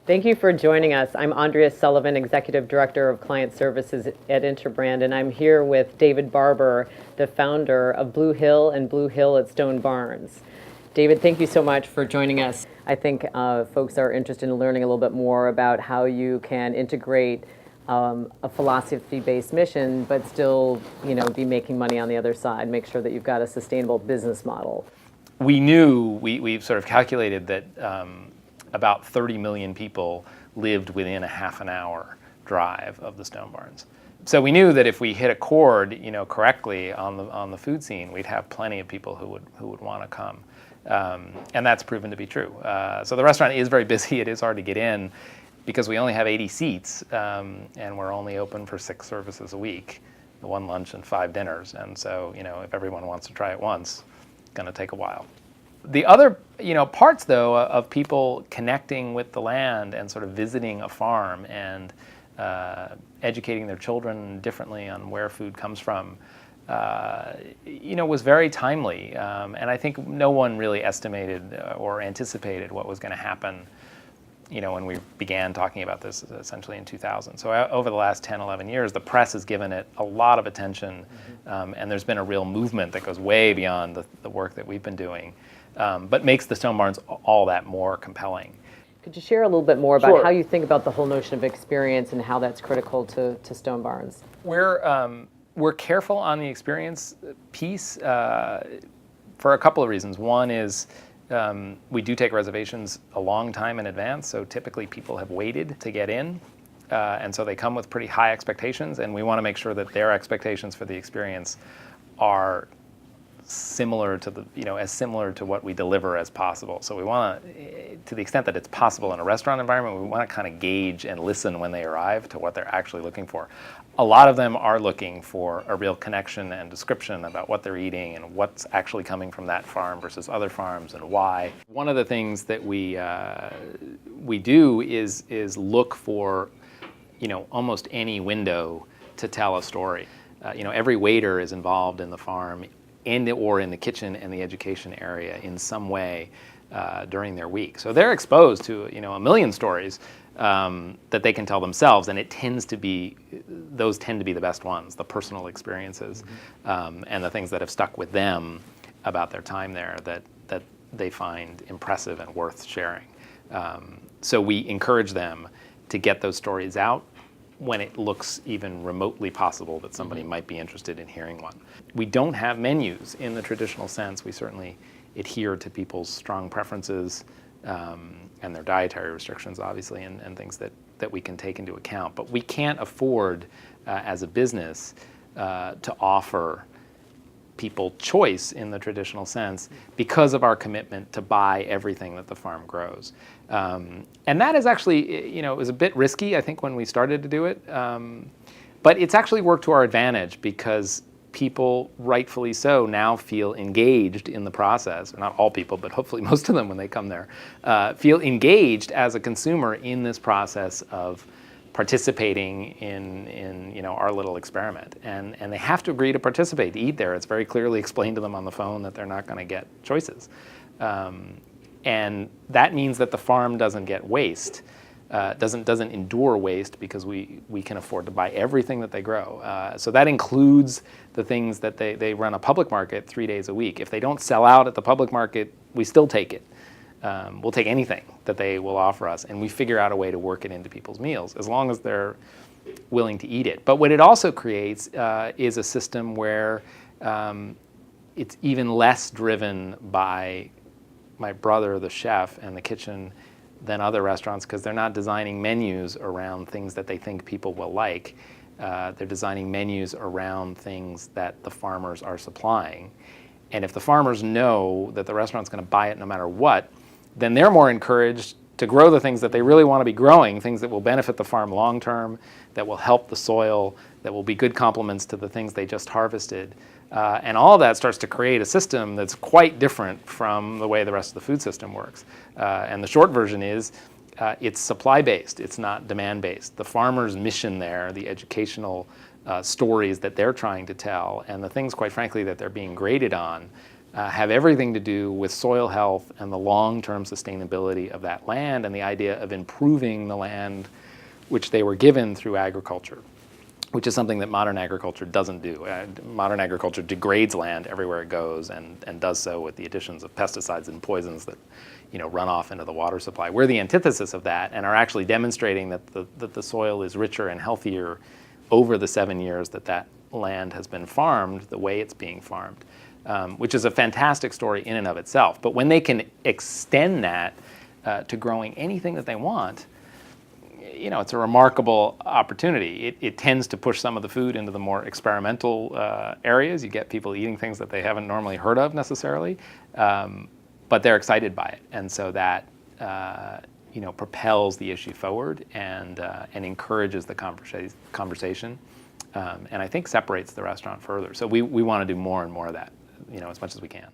Thank you for joining us. I'm Andrea Sullivan, Executive Director of Client Services at Interbrand, and I'm here with David Barber, the founder of Blue Hill and Blue Hill at Stone Barns. David, thank you so much for joining us. I think folks are interested in learning a little bit more about how you can integrate a philosophy-based mission, but still, be making money on the other side. Make sure that you've got a sustainable business model. We've sort of calculated that about 30 million people lived within a half an hour drive of the Stone Barns. So we knew that if we hit a chord, correctly on the food scene, we'd have plenty of people who would want to come, and that's proven to be true. So the restaurant is very busy. It is hard to get in because we only have 80 seats, and we're only open for 6 services a week, 1 lunch and 5 dinners. And so if everyone wants to try it once, it's going to take a while. The other, parts though of people connecting with the land and sort of visiting a farm and educating their children differently on where food comes from, was very timely. And I think no one really estimated or anticipated what was going to happen, when we began talking about this essentially in 2000. So over the last 10, 11 years, the press has given it a lot of attention, and there's been a real movement that goes way beyond the work that we've been doing. But makes the Stone Barns all that more compelling. Could you share a little bit more about Sure. how you think about the whole notion of experience and how that's critical to Stone Barns? We're careful on the experience piece for a couple of reasons. One is we do take reservations a long time in advance, so typically people have waited to get in, and so they come with pretty high expectations, and we want to make sure that their expectations for the experience are similar to as similar to what we deliver as possible. So we want to the extent that it's possible in a restaurant environment, we want to kind of gauge and listen when they arrive to what they're actually looking for. A lot of them are looking for a real connection and description about what they're eating and what's actually coming from that farm versus other farms and why. One of the things that we do is look for almost any window to tell a story. Every waiter is involved in the farm or in the kitchen and the education area in some way during their week. So they're exposed to a million stories that they can tell themselves, and those tend to be the best ones, the personal experiences, and the things that have stuck with them about their time there that they find impressive and worth sharing. So we encourage them to get those stories out when it looks even remotely possible that somebody might be interested in hearing one. We don't have menus in the traditional sense. We certainly adhere to people's strong preferences and their dietary restrictions, obviously, and things that we can take into account. But we can't afford, as a business, to offer people choice in the traditional sense because of our commitment to buy everything that the farm grows. And that is actually, it was a bit risky, I think, when we started to do it. But it's actually worked to our advantage because people, rightfully so, now feel engaged in the process. Not all people, but hopefully most of them when they come there, feel engaged as a consumer in this process of participating in our little experiment. And they have to agree to participate, to eat there. It's very clearly explained to them on the phone that they're not going to get choices. And that means that the farm doesn't get waste, doesn't endure waste because we can afford to buy everything that they grow. So that includes the things that they run a public market 3 days a week. If they don't sell out at the public market, we still take it. We'll take anything that they will offer us, and we figure out a way to work it into people's meals as long as they're willing to eat it. But what it also creates is a system where it's even less driven by my brother, the chef, and the kitchen than other restaurants because they're not designing menus around things that they think people will like. They're designing menus around things that the farmers are supplying. And if the farmers know that the restaurant's going to buy it no matter what, then they're more encouraged to grow the things that they really want to be growing, things that will benefit the farm long term, that will help the soil, that will be good complements to the things they just harvested. And all of that starts to create a system that's quite different from the way the rest of the food system works. And the short version is it's supply-based, it's not demand-based. The farmer's mission there, the educational stories that they're trying to tell, and the things, quite frankly, that they're being graded on have everything to do with soil health and the long-term sustainability of that land and the idea of improving the land which they were given through agriculture, which is something that modern agriculture doesn't do. Modern agriculture degrades land everywhere it goes and does so with the additions of pesticides and poisons that run off into the water supply. We're the antithesis of that and are actually demonstrating that the soil is richer and healthier over the 7 years that land has been farmed, the way it's being farmed, which is a fantastic story in and of itself. But when they can extend that to growing anything that they want, it's a remarkable opportunity. It tends to push some of the food into the more experimental areas. You get people eating things that they haven't normally heard of necessarily, but they're excited by it. And so that propels the issue forward and encourages the conversation, and I think separates the restaurant further. So we want to do more and more of that, as much as we can.